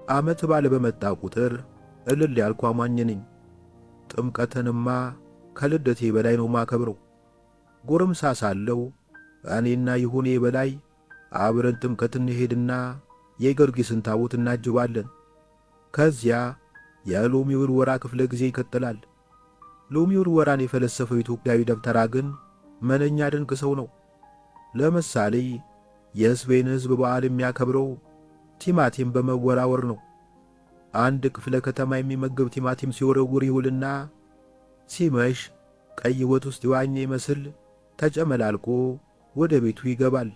ዓመት በዓል በመጣ ቁጥር እልል ያልኩ አማኝ ነኝ። ጥምቀትንማ ከልደቴ በላይ ነው ማከብረው። ጎረምሳ ሳለሁ እኔና ይሁኔ በላይ አብረን ጥምቀት እንሄድና የጊዮርጊስን ታቦት እናጅባለን። ከዚያ የሎሚ ውርወራ ክፍለ ጊዜ ይቀጥላል። ሎሚ ውርወራን የፈለሰፈው ኢትዮጵያዊ ደብተራ ግን ምንኛ ድንቅ ሰው ነው። ለምሳሌ የስፔን ሕዝብ በዓል የሚያከብረው ቲማቲም በመወራወር ነው። አንድ ክፍለ ከተማ የሚመገብ ቲማቲም ሲወረውር ይውልና ሲመሽ ቀይ ወጥ ውስጥ ይዋኘ ይመስል ተጨመላልቆ ወደ ቤቱ ይገባል።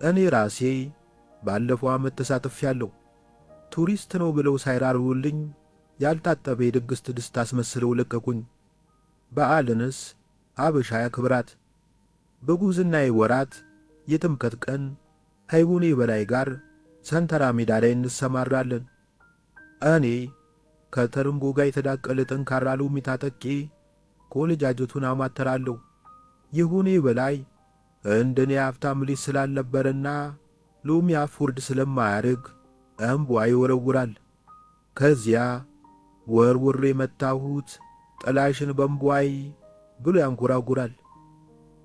እኔ ራሴ ባለፈው ዓመት ተሳትፌያለሁ። ቱሪስት ነው ብለው ሳይራሩልኝ ያልታጠበ የድግስ ድስት አስመስለው ለቀቁኝ። በዓልንስ አበሻ ያክብራት። በጉዝናዬ ወራት የጥምቀት ቀን ከይሁኔ በላይ ጋር ሰንተራ ሜዳ ላይ እንሰማራለን። እኔ ከተርንጎ ጋር የተዳቀለ ጠንካራ ሎሚ ታጠቄ ኮልጃጀቱን አማተራለሁ። ይሁኔ በላይ እንደኔ ሀብታም ልጅ ስላልነበረና ሎሚ አፎርድ ስለማያርግ እምቧይ ይወረውራል። ከዚያ ወርውሬ መታሁት ጥላሽን በእምቧይ ብሎ ያንጎራጉራል።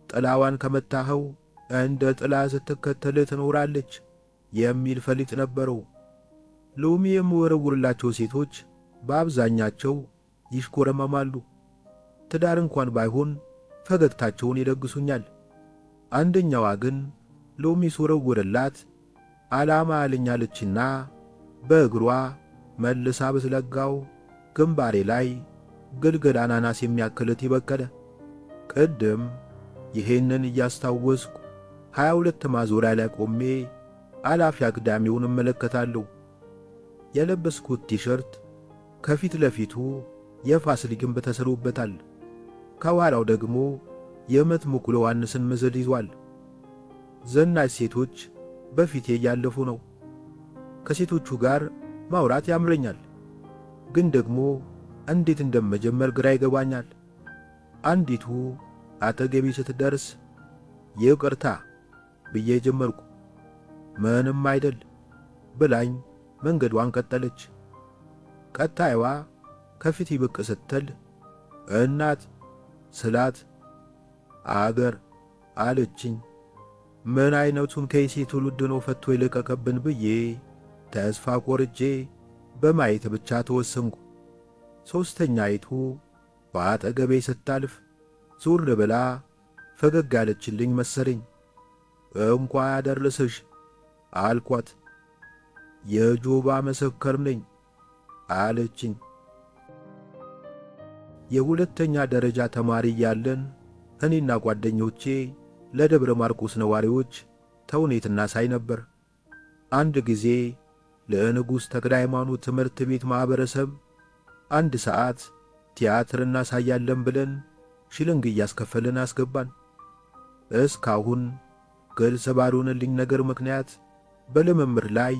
ጥላዋን ከመታኸው እንደ ጥላ ስትከተል ትኖራለች የሚል ፈሊጥ ነበረው። ሎሚ የሚወረውርላቸው ሴቶች በአብዛኛቸው ይሽኮረመማሉ። ትዳር እንኳን ባይሆን ፈገግታቸውን ይለግሱኛል። አንደኛዋ ግን ሎሚ ስወረውርላት ዓላማ አለኛለችና በእግሯ መልሳ ብትለጋው ግንባሬ ላይ ግልግል አናናስ የሚያክልት ይበቀለ። ቅድም ይሄንን እያስታወስኩ 22 ማዞሪያ ላይ ቆሜ አላፊ አግዳሚውን እመለከታለሁ። የለበስኩት ቲሸርት ከፊት ለፊቱ የፋሲል ግንብ ተስሎበታል። ከኋላው ደግሞ የመጥምቁ ዮሐንስን ምስል ይዟል። ዘናጭ ሴቶች በፊቴ እያለፉ ነው። ከሴቶቹ ጋር ማውራት ያምረኛል፣ ግን ደግሞ እንዴት እንደመጀመር ግራ ይገባኛል። አንዲቱ አጠገቤ ስትደርስ ይቅርታ ብዬ ጀመርኩ። ምንም አይደል ብላኝ መንገዷን ቀጠለች። ቀጣይዋ ከፊት ብቅ ስትል እናት ስላት አገር አለችኝ። ምን አይነቱን ከይሴ ትውልድ ነው ፈቶ የለቀቀብን ብዬ ተስፋ ቆርጬ በማየት ብቻ ተወሰንኩ። ሦስተኛይቱ በአጠገቤ ስታልፍ ዙር ብላ ፈገግ ያለችልኝ መሰለኝ። እንኳ ያደረሰሽ አልኳት። የጆባ መሰከር ነኝ አለችኝ። የሁለተኛ ደረጃ ተማሪ ያለን እኔና ጓደኞቼ ለደብረ ማርቆስ ነዋሪዎች ተውኔት እናሳይ ነበር። አንድ ጊዜ ለንጉሥ ተክለ ሃይማኖት ትምህርት ቤት ማኅበረሰብ 1 ሰዓት ቲያትር እናሳያለን ብለን ሽልንግ እያስከፈልን አስገባን። እስካሁን ግልጽ ባልሆነልኝ ነገር ምክንያት በልምምድ ላይ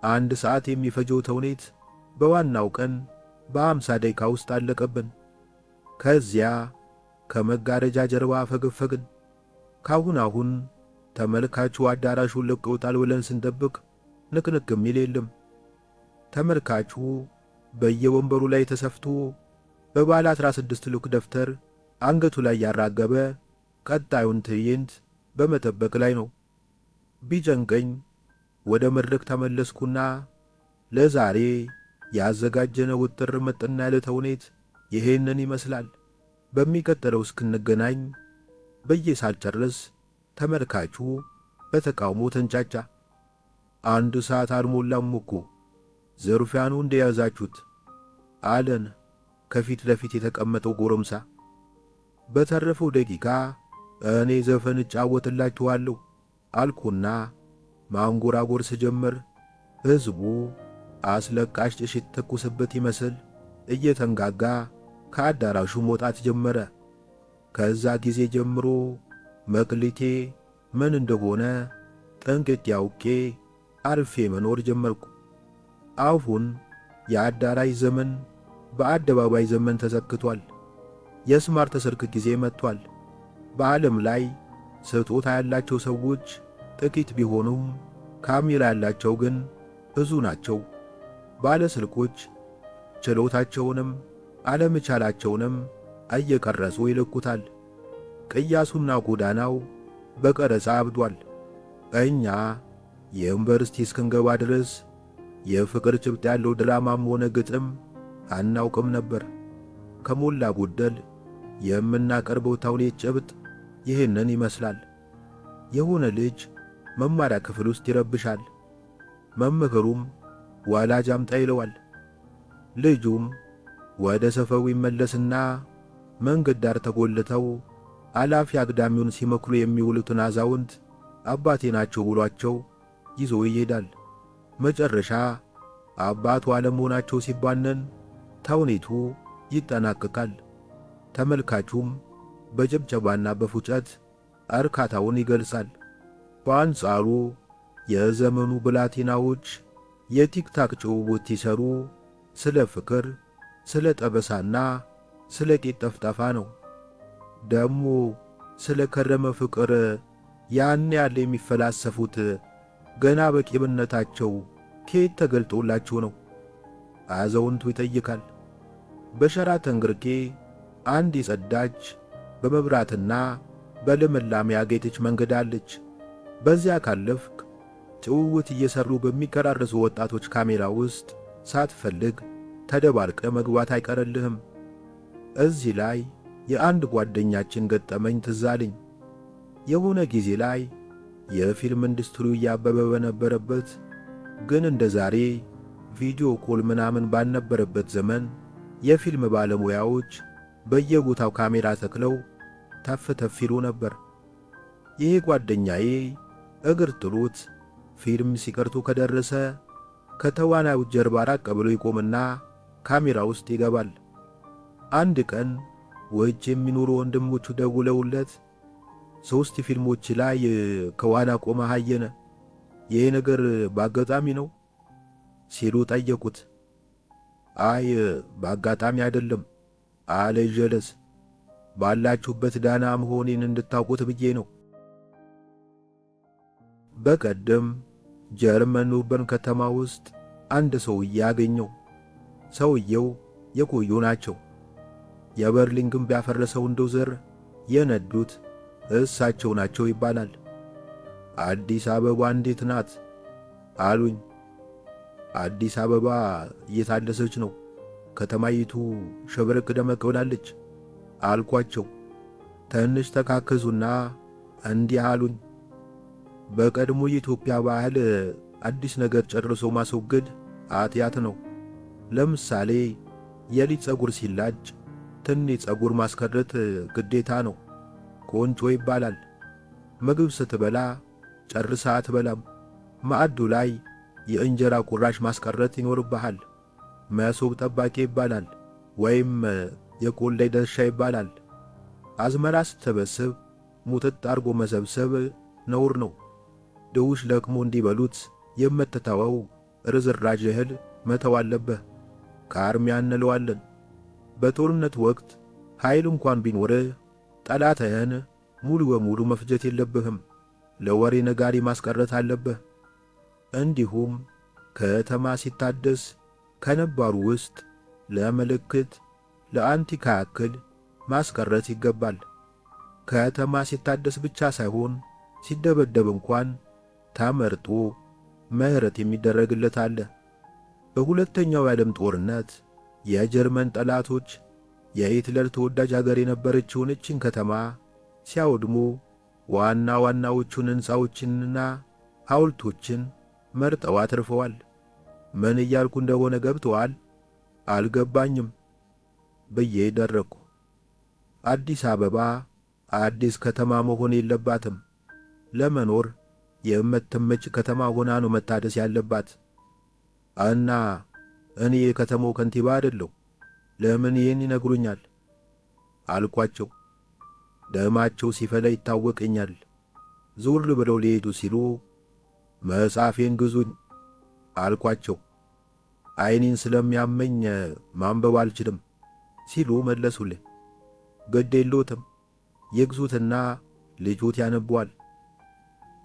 1 ሰዓት የሚፈጀው ተውኔት በዋናው ቀን በ50 ደቂቃ ውስጥ አለቀብን። ከዚያ ከመጋረጃ ጀርባ ፈገፈግን። ካሁን ተመልካቹ አዳራሹን ለቀውታል ብለን ስንጠብቅ ንቅንቅ የሚል የለም። ተመልካቹ በየወንበሩ ላይ ተሰፍቶ በባለ 16 ሉክ ደፍተር አንገቱ ላይ ያራገበ ቀጣዩን ትዕይንት በመጠበቅ ላይ ነው። ቢጨንቀኝ ወደ መድረክ ተመለስኩና ለዛሬ ያዘጋጀነው ውጥር ምጥን ያለ ተውኔት ይሄንን ይመስላል፣ በሚቀጥለው እስክንገናኝ ብዬ ሳልጨርስ ተመልካቹ በተቃውሞ ተንጫጫ። 1 ሰዓት አልሞላም እኮ ዝርፊያኑ እንደያዛችሁት አለን ከፊት ለፊት የተቀመጠው ጎረምሳ። በተረፈው ደቂቃ እኔ ዘፈን እጫወትላችኋለሁ አልኩና ማንጎራጎር ስጀምር ሕዝቡ አስለቃሽ ጭስ የተተኮሰበት ይመስል እየተንጋጋ ከአዳራሹ መውጣት ጀመረ። ከዛ ጊዜ ጀምሮ መክሊቴ ምን እንደሆነ ጠንቅቄ አውቄ አርፌ መኖር ጀመርኩ። አሁን የአዳራሽ ዘመን በአደባባይ ዘመን ተዘክቷል። የስማርት ስልክ ጊዜ መጥቷል። በዓለም ላይ ስጦታ ያላቸው ሰዎች ጥቂት ቢሆኑም ካሜራ ያላቸው ግን ብዙ ናቸው። ባለስልኮች ችሎታቸውንም አለመቻላቸውንም እየቀረጹ ይልኩታል። ቅያሱና ጎዳናው በቀረጻ አብዷል። እኛ የዩኒቨርሲቲ እስክንገባ ድረስ የፍቅር ጭብጥ ያለው ድራማም ሆነ ግጥም አናውቅም ነበር። ከሞላ ጎደል የምናቀርበው ተውኔት ጭብጥ ይህንን ይመስላል። የሆነ ልጅ መማሪያ ክፍል ውስጥ ይረብሻል። መምህሩም ወላጅ አምጣ ይለዋል። ልጁም ወደ ሰፈሩ ይመለስና መንገድ ዳር ተጎልተው አላፊ አግዳሚውን ሲመክሩ የሚውሉትን አዛውንት አባቴ ናቸው ብሏቸው ይዞ ይሄዳል። መጨረሻ አባቱ አለመሆናቸው ሲባነን ተውኔቱ ይጠናቀቃል። ተመልካቹም በጭብጨባና በፉጨት እርካታውን ይገልጻል። በአንጻሩ የዘመኑ ብላቴናዎች የቲክታክ ጭውውት ሲሰሩ ስለ ፍቅር፣ ስለ ጠበሳና ስለ ቂጥ ጠፍጣፋ ነው። ደሞ ስለ ከረመ ፍቅር ያን ያለ የሚፈላሰፉት ገና በቂምነታቸው ከየት ተገልጦላቸው ነው? አዛውንቱ ይጠይቃል። በሸራተን ግርጌ አንድ የጸዳች በመብራትና በልምላሜ ያጌጠች መንገድ አለች። በዚያ ካለፍክ ጭውውት እየሰሩ በሚቀራረሱ ወጣቶች ካሜራ ውስጥ ሳትፈልግ ተደባልቀ መግባት አይቀርልህም። እዚህ ላይ የአንድ ጓደኛችን ገጠመኝ ትዝ አለኝ። የሆነ ጊዜ ላይ የፊልም ኢንዱስትሪው እያበበ በነበረበት ግን እንደ ዛሬ ቪዲዮ ኮል ምናምን ባልነበረበት ዘመን የፊልም ባለሙያዎች በየቦታው ካሜራ ተክለው ተፍ ተፍ ይሉ ነበር። ይሄ ጓደኛዬ እግር ጥሎት ፊልም ሲቀርቱ ከደረሰ ከተዋናዩ ጀርባ ራቅ ብሎ ይቆምና ካሜራ ውስጥ ይገባል። አንድ ቀን ውጭ የሚኖሩ ወንድሞቹ ደውለውለት 3 ፊልሞች ላይ ከዋና ቆመ አየነ፣ ይሄ ነገር በአጋጣሚ ነው ሲሉ ጠየቁት። አይ በአጋጣሚ አይደለም አለ ጀለስ፣ ባላችሁበት ዳና መሆኔን እንድታውቁት ብዬ ነው። በቀደም ጀርመን ኑበን ከተማ ውስጥ አንድ ሰውዬ አገኘው። ሰውየው የቆዩ ናቸው። የበርሊን ግንብ ያፈረሰውን ዶዘር የነዱት እሳቸው ናቸው ይባላል። አዲስ አበባ እንዴት ናት አሉኝ። አዲስ አበባ እየታደሰች ነው፣ ከተማይቱ ሸብረቅ ደመቅ ብላለች አልኳቸው። ትንሽ ተካከዙና እንዲህ አሉኝ። በቀድሞ የኢትዮጵያ ባህል አዲስ ነገር ጨርሶ ማስወገድ ኃጢአት ነው። ለምሳሌ የሊጥ ጸጉር ሲላጭ ትንሽ ጸጉር ማስቀረት ግዴታ ነው፣ ቆንጮ ይባላል። ምግብ ስትበላ ጨርሳ አትበላም። ማዕዱ ላይ የእንጀራ ቁራሽ ማስቀረት ይኖርብሃል። መሶብ ጠባቂ ይባላል፣ ወይም የቆላይ ደርሻ ይባላል። አዝመራ ስትሰበስብ ሙጥጥ አርጎ መሰብሰብ ነውር ነው። ድውሽ ለቅሞ እንዲበሉት የምትተወው ርዝራዥ እህል መተው አለብህ። ከአርሚያ እንለዋለን። በጦርነት ወቅት ኃይል እንኳን ቢኖርህ ጠላትህን ሙሉ በሙሉ መፍጀት የለብህም። ለወሬ ነጋሪ ማስቀረት አለብህ። እንዲሁም ከተማ ሲታደስ ከነባሩ ውስጥ ለምልክት ለአንቲካ ያክል ማስቀረት ይገባል። ከተማ ሲታደስ ብቻ ሳይሆን ሲደበደብ እንኳን ተመርጦ ምህረት የሚደረግለት አለ። በሁለተኛው የዓለም ጦርነት የጀርመን ጠላቶች የሂትለር ተወዳጅ አገር የነበረችውን እችን ከተማ ሲያወድሙ ዋና ዋናዎቹን ሕንፃዎችንና ሐውልቶችን መርጠው አትርፈዋል። ምን እያልኩ እንደሆነ ገብቶሃል? አልገባኝም ብዬ ደረኩ። አዲስ አበባ አዲስ ከተማ መሆን የለባትም። ለመኖር የምትመች ከተማ ሆና ነው መታደስ ያለባት። እና እኔ የከተማው ከንቲባ አይደለሁ፣ ለምን ይህን ይነግሩኛል አልኳቸው። ደማቸው ሲፈላ ይታወቀኛል። ዞር ብለው ሊሄዱ ሲሉ መጽሐፌን ግዙኝ አልኳቸው። ዓይኔን ስለሚያመኝ ማንበብ አልችልም ሲሉ መለሱልኝ። ግድ የለዎትም ይግዙትና ልጆት ያነቧል።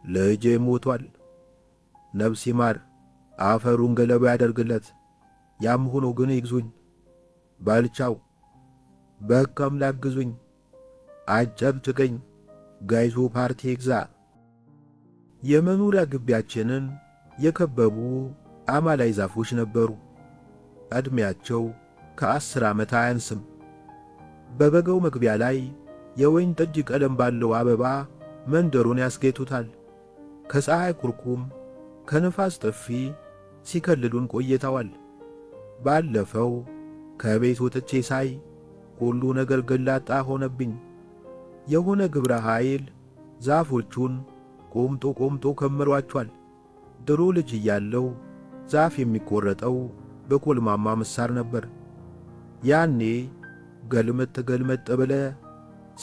ልጄ ሞቷል፣ ነፍስ ይማር አፈሩን ገለባ ያደርግለት ያም ሆኖ ግን ይግዙኝ። ባልቻው በቃም ላግዙኝ። አጨብጭቀኝ። ጋይዞ ፓርቲ ይግዛ። የመኖሪያ ግቢያችንን የከበቡ አማላይ ዛፎች ነበሩ። ዕድሜያቸው ከ10 ዓመት አያንስም። በበጋው መግቢያ ላይ የወይን ጠጅ ቀለም ባለው አበባ መንደሩን ያስጌጡታል። ከፀሐይ ኩርኩም ከነፋስ ጥፊ ሲከልሉን ቆይተዋል። ባለፈው ከቤት ወጥቼ ሳይ ሁሉ ነገር ገላጣ ሆነብኝ። የሆነ ግብረ ኃይል ዛፎቹን ቆምጦ ከመሯቸዋል። ድሮ ልጅ እያለው ዛፍ የሚቆረጠው በኮልማማ ምሳር ነበር። ያኔ ገልመጥ ብለ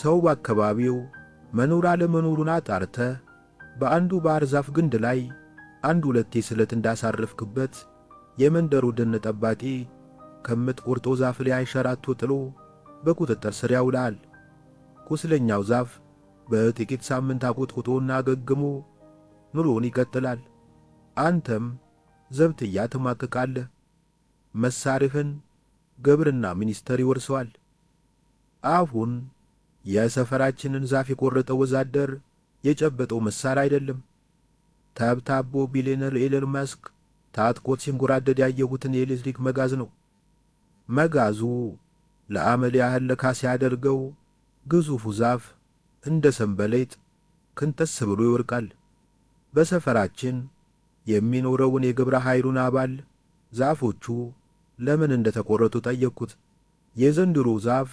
ሰው በአካባቢው መኖር አለመኖሩን አጣርተ በአንዱ ባህር ዛፍ ግንድ ላይ 1-2 ስለት እንዳሳረፍክበት የመንደሩ ደን ጠባቂ ከምትቆርጦ ዛፍ ላይ አንሸራቶ ጥሎ በቁጥጥር ስር ያውላል። ቁስለኛው ዛፍ በጥቂት ሳምንት አቆጥቁጦና አገግሞ ኑሮን ይቀጥላል። አንተም ዘብጥያ ትማቅቃለህ። መሳሪህን ግብርና ሚኒስቴር ይወርሰዋል። አሁን የሰፈራችንን ዛፍ የቆረጠው ወዛደር የጨበጠው መሳሪያ አይደለም። ተብታቦ ቢሊየነር ኤለን መስክ ታጥቆት ሲንጎራደድ ያየሁትን የኤሌክትሪክ መጋዝ ነው። መጋዙ ለአመል ያህል ለካ ሲያደርገው ግዙፉ ዛፍ እንደ ሰንበሌጥ ክንተስ ብሎ ይወርቃል። በሰፈራችን የሚኖረውን የግብረ ኃይሉን አባል ዛፎቹ ለምን እንደተቆረጡ ጠየቅኩት። የዘንድሮ ዛፍ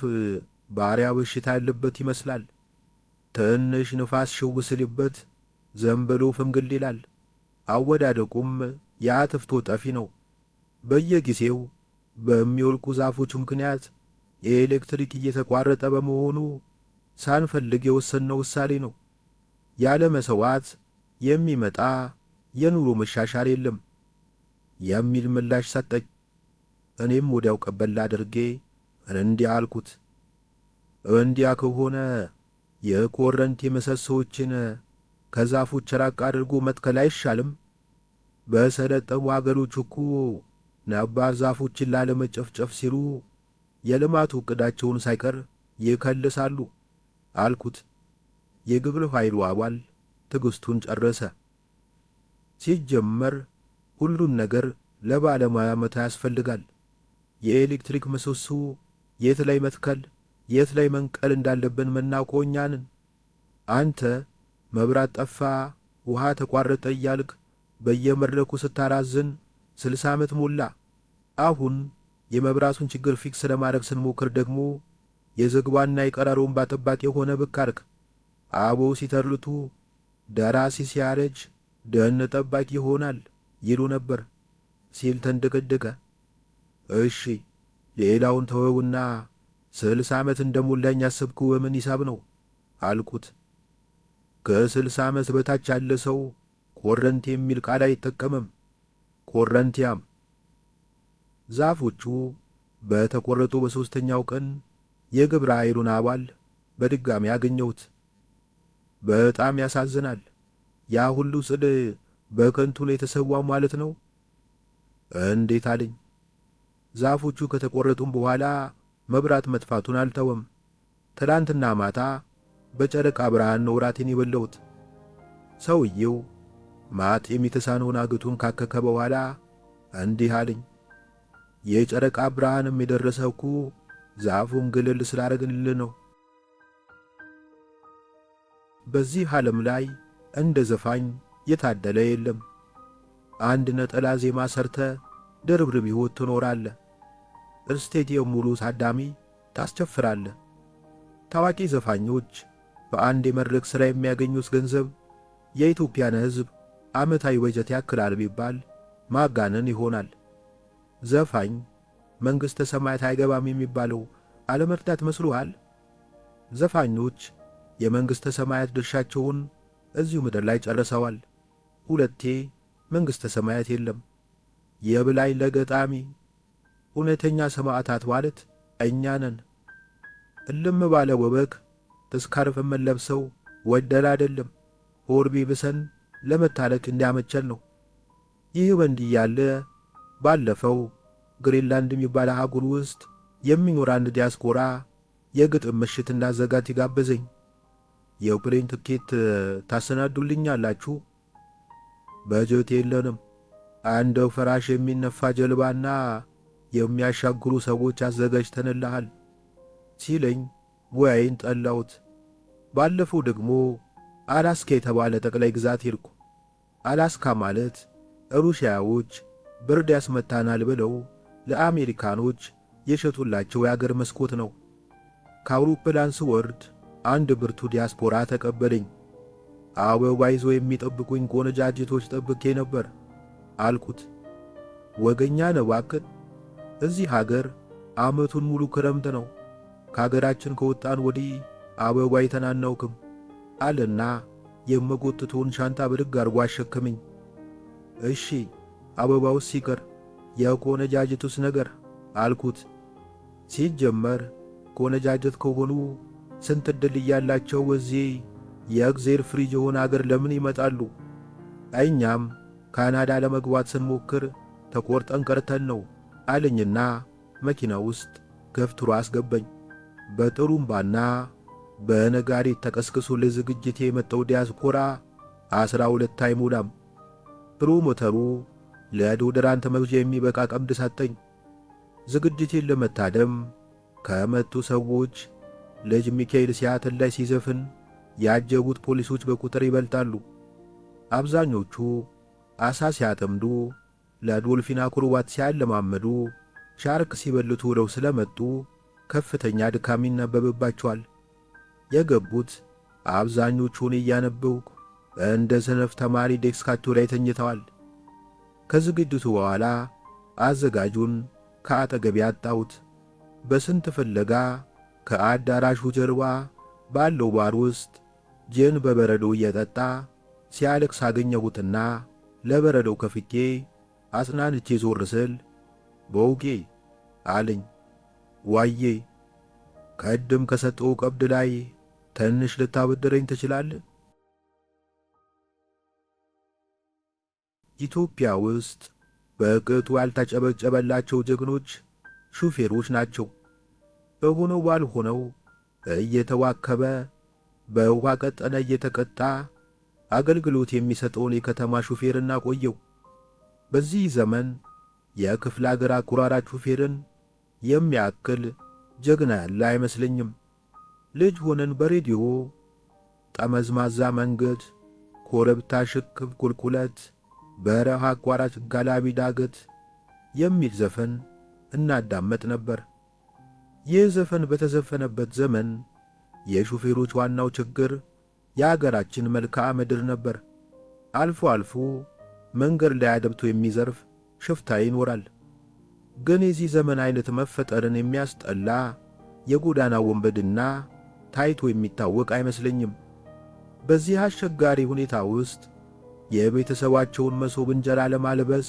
ባሪያ በሽታ ያለበት ይመስላል። ትንሽ ንፋስ ሽው ሲልበት ዘንበሎ ፍምግል ይላል። አወዳደቁም የአትፍቶ ጠፊ ነው። በየጊዜው በሚወልቁ ዛፎቹ ምክንያት የኤሌክትሪክ እየተቋረጠ በመሆኑ ሳንፈልግ የወሰንነው ውሳኔ ነው። ያለ መሰዋት የሚመጣ የኑሮ መሻሻል የለም የሚል ምላሽ ሰጠኝ። እኔም ወዲያው ቀበል አድርጌ እንዲህ አልኩት፣ እንዲያ ከሆነ የኮረንቲ ምሰሶዎችን ከዛፎች ራቅ አድርጎ መትከል አይሻልም? በሰለጠኑ አገሮች እኮ ነባር ዛፎችን ላለመጨፍጨፍ ሲሉ የልማቱ ዕቅዳቸውን ሳይቀር ይከልሳሉ አልኩት። የግብረ ኃይሉ አባል ትዕግስቱን ጨረሰ። ሲጀመር ሁሉን ነገር ለባለሙያ መታ ያስፈልጋል። የኤሌክትሪክ ምሰሶ የት ላይ መትከል የት ላይ መንቀል እንዳለብን ምናውቀው እኛ ነን። አንተ መብራት ጠፋ፣ ውሃ ተቋረጠ እያልክ በየመድረኩ ስታራዝን 60 ዓመት ሞላ። አሁን የመብራቱን ችግር ፊክስ ለማድረግ ስንሞክር ደግሞ የዝግባና የቀረሮውን ባጠባቂ የሆነ ብካርክ። አቦ ሲተርልቱ ደራሲ ሲያረጅ ደን ጠባቂ ይሆናል ይሉ ነበር ሲል ተንደቀደቀ። እሺ ሌላውን ተወውና 60 ዓመት እንደሞላኝ ያሰብኩ በምን ሂሳብ ነው አልኩት። ከ60 ዓመት በታች ያለ ሰው ኮረንቲ የሚል ቃል አይጠቀምም። ኮረንቲያም። ዛፎቹ በተቆረጡ በሦስተኛው ቀን የግብረ ኃይሉን አባል በድጋሚ አገኘሁት። በጣም ያሳዝናል። ያ ሁሉ ጽድ በከንቱ ነው የተሰዋው ማለት ነው። እንዴት አለኝ። ዛፎቹ ከተቆረጡም በኋላ መብራት መጥፋቱን አልተወም። ትላንትና ማታ በጨረቃ ብርሃን ነው ራቴን የበላሁት። ሰውየው ማጥ የሚተሳነውን አገቱን ካከከ በኋላ እንዲህ አለኝ። የጨረቃ ብርሃንም የደረሰው እኮ ዛፉን ግልል ስላረግንልህ ነው። በዚህ ዓለም ላይ እንደ ዘፋኝ የታደለ የለም። አንድ ነጠላ ዜማ ሰርተ ድርብርብ ሕይወት ትኖራለህ። ስቴዲየም ሙሉ ታዳሚ ታስጨፍራለህ። ታዋቂ ዘፋኞች በአንድ የመድረክ ሥራ የሚያገኙት ገንዘብ የኢትዮጵያን ሕዝብ ዓመታዊ በጀት ያክላል ቢባል ማጋነን ይሆናል። ዘፋኝ መንግሥተ ሰማያት አይገባም የሚባለው አለመርዳት መስሎሃል? ዘፋኞች የመንግሥተ ሰማያት ድርሻቸውን እዚሁ ምድር ላይ ጨርሰዋል። ሁለቴ መንግሥተ ሰማያት የለም። የብላይ ለገጣሚ እውነተኛ ሰማዕታት ማለት እኛ ነን። እልም ባለ ወበክ ተስካርፍ የምንለብሰው ወደል አይደለም፣ ሆድ ቢብሰን ለመታለቅ እንዲያመቸል ነው። ይህ በእንዲህ ያለ ባለፈው ግሪንላንድ የሚባል አህጉር ውስጥ የሚኖር አንድ ዲያስፖራ የግጥም ምሽት እንዳዘጋጅ ጋበዘኝ። የፕሌን ትኬት ታሰናዱልኛላችሁ? በጀት የለንም። አንድ ፈራሽ የሚነፋ ጀልባና የሚያሻግሩ ሰዎች አዘጋጅተንልሃል ሲለኝ ሙያዬን ጠላሁት። ባለፈው ደግሞ አላስካ የተባለ ጠቅላይ ግዛት ሄድኩ። አላስካ ማለት ሩሲያዎች ብርድ ያስመታናል ብለው ለአሜሪካኖች የሸጡላቸው የአገር መስኮት ነው። ከአውሮፕላን ስወርድ አንድ ብርቱ ዲያስፖራ ተቀበለኝ። አበባ ይዞ የሚጠብቁኝ ቆነጃጅቶች ጠብቄ ነበር አልኩት። ወገኛ ነው እባክህ፣ እዚህ ሀገር ዓመቱን ሙሉ ክረምት ነው። ከሀገራችን ከወጣን ወዲህ አበባ አይተን አናውቅም አለና የመጎትቶውን ሻንጣ ብድግ አርጎ አሸከመኝ። እሺ አበባውስ ሲቀር የቆነጃጅቱስ ነገር አልኩት። ሲጀመር ቆነጃጅት ከሆኑ ስንት ዕድል እያላቸው እዚህ የእግዜር ፍሪጅ የሆነ አገር ለምን ይመጣሉ? እኛም ካናዳ ለመግባት ስንሞክር ተቆርጠን ቀርተን ነው አለኝና መኪና ውስጥ ገፍትሮ አስገባኝ። በጥሩምባና በነጋሪት ተቀስቅሶ ለዝግጅቴ የመጣው ዲያስፖራ 12 አይሞላም። ፕሮሞተሩ ለዶደራንት መግዣ የሚበቃ ቀምድ ሰጠኝ። ዝግጅቴን ለመታደም ከመጡ ሰዎች ልጅ ሚካኤል ሲያትል ላይ ሲዘፍን ያጀቡት ፖሊሶች በቁጥር ይበልጣሉ። አብዛኞቹ አሳ ሲያጠምዱ፣ ለዶልፊን አክሮባት ሲያለማመዱ፣ ሻርክ ሲበልቱ ውለው ስለመጡ ከፍተኛ ድካም ይነበብባቸዋል። የገቡት አብዛኞቹን እያነበብኩ እንደ ሰነፍ ተማሪ ዴስካቸው ላይ ተኝተዋል። ከዝግጅቱ በኋላ አዘጋጁን ከአጠገቤ አጣሁት። በስንት ፍለጋ ከአዳራሹ ጀርባ ባለው ባር ውስጥ ጅን በበረዶ እየጠጣ ሲያለቅስ አገኘሁትና ለበረዶው ከፍቼ አጽናንቼ ዞር ስል በውጌ አለኝ። ዋዬ ከድም ከሰጠው ቀብድ ላይ ትንሽ ልታበድረኝ ትችላለህ? ኢትዮጵያ ውስጥ በቅጡ ያልተጨበጨበላቸው ጀግኖች ሹፌሮች ናቸው። በሆነው ባልሆነው እየተዋከበ በውሃ ቀጠነ እየተቀጣ አገልግሎት የሚሰጠውን የከተማ ሹፌርና ቆየው። በዚህ ዘመን የክፍለ አገር አኩራራች ሹፌርን የሚያክል ጀግና ያለ አይመስለኝም። ልጅ ሆነን በሬዲዮ ጠመዝማዛ መንገድ፣ ኮረብታ ሽክብ ቁልቁለት፣ በረሃ አቋራጭ ጋላቢ ዳገት የሚል ዘፈን እናዳመጥ ነበር። ይህ ዘፈን በተዘፈነበት ዘመን የሹፌሮች ዋናው ችግር የአገራችን መልክዓ ምድር ነበር። አልፎ አልፎ መንገድ ላይ አደብቶ የሚዘርፍ ሽፍታ ይኖራል። ግን የዚህ ዘመን አይነት መፈጠርን የሚያስጠላ የጎዳና ወንበድና ታይቶ የሚታወቅ አይመስለኝም። በዚህ አስቸጋሪ ሁኔታ ውስጥ የቤተሰባቸውን መሶብ እንጀራ ለማልበስ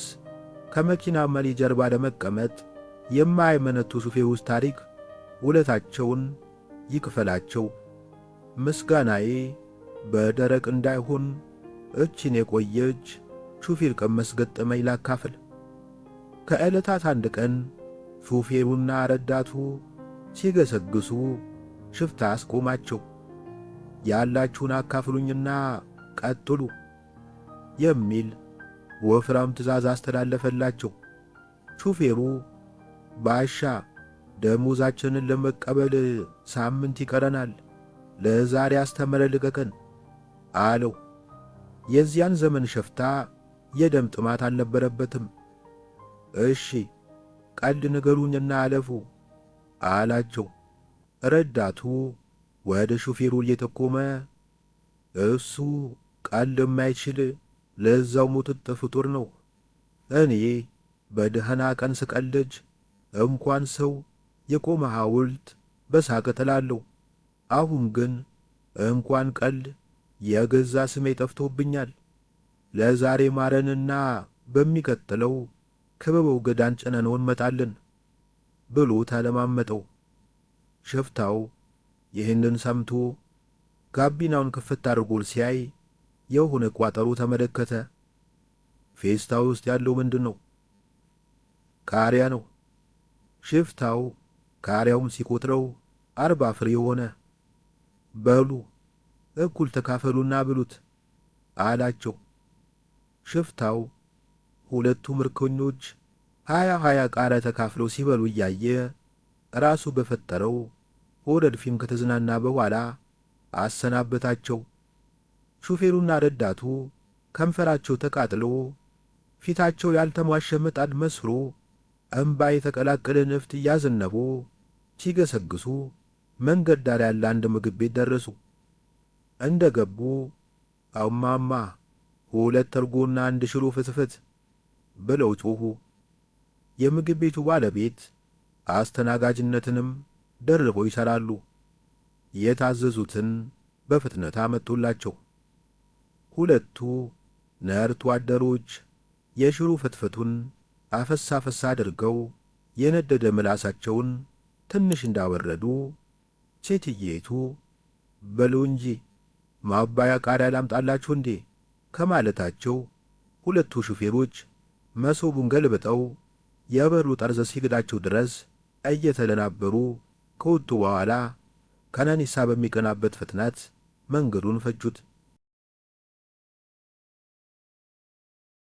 ከመኪና መሪ ጀርባ ለመቀመጥ የማይመነቱ ሹፌሮች ታሪክ ውለታቸውን ይክፈላቸው። ምስጋናዬ በደረቅ እንዳይሆን እችን የቆየች ሹፌር ቀመስ ገጠመኝ ላካፍል። ከዕለታት አንድ ቀን ሹፌሩና ረዳቱ ሲገሰግሱ ሽፍታ አስቆማቸው። ያላችሁን አካፍሉኝና ቀጥሉ የሚል ወፍራም ትእዛዝ አስተላለፈላቸው። ሹፌሩ ባሻ ደሞዛችንን ለመቀበል ሳምንት ይቀረናል፣ ለዛሬ አስተምረ ልቀቀን አለው። የዚያን ዘመን ሽፍታ የደም ጥማት አልነበረበትም። እሺ ቀልድ ንገሩኝና አለፉ አላቸው። ረዳቱ ወደ ሹፌሩ እየተኮመ እሱ ቀልድ የማይችል ለዛው ሙጥጥ ፍጡር ነው። እኔ በደህና ቀን ስቀልድ እንኳን ሰው የቆመ ሐውልት በሳቅ እጥላለሁ። አሁን ግን እንኳን ቀልድ የገዛ ስሜ ጠፍቶብኛል። ለዛሬ ማረንና በሚቀጥለው ክበበው ገዳን ጭነነው እንመጣለን ብሎ ተለማመጠው። ሽፍታው ይህንን ሰምቶ ጋቢናውን ክፍት አድርጎ ሲያይ የሆነ ቋጠሮ ተመለከተ። ፌስታው ውስጥ ያለው ምንድን ነው? ቃሪያ ነው ሽፍታው ቃሪያውም ሲቆጥረው 40 ፍሬ ሆነ። በሉ እኩል ተካፈሉና ብሉት አላቸው። ሽፍታው ሁለቱ ምርኮኞች 20 ቃሪያ ተካፍለው ሲበሉ እያየ ራሱ በፈጠረው ወረድፊም ከተዝናና በኋላ አሰናበታቸው። ሹፌሩና ረዳቱ ከንፈራቸው ተቃጥሎ ፊታቸው ያልተሟሸ ምጣድ መስሎ እምባ የተቀላቀለ ንፍጥ እያዘነቡ ሲገሰግሱ መንገድ ዳር ያለ አንድ ምግብ ቤት ደረሱ። እንደ ገቡ እማማ 2 እርጎና 1 ሽሮ ፍትፍት ብለው ጮኹ። የምግብ ቤቱ ባለቤት አስተናጋጅነትንም ደርበው ይሰራሉ። የታዘዙትን በፍጥነት አመጡላቸው። ሁለቱ ነርቶ አደሮች የሽሮ ፍትፍቱን አፈሳ አፈሳ አድርገው የነደደ ምላሳቸውን ትንሽ እንዳወረዱ ሴትየይቱ በሉ እንጂ ማባያ ቃሪያ ላምጣላችሁ እንዴ ከማለታቸው ሁለቱ ሹፌሮች መሶቡን ገልብጠው የበሩ ጠርዝ ሲግዳቸው ድረስ እየተለናበሩ ከወጡ በኋላ ከነኒሳ በሚቀናበት ፍጥነት መንገዱን ፈጁት።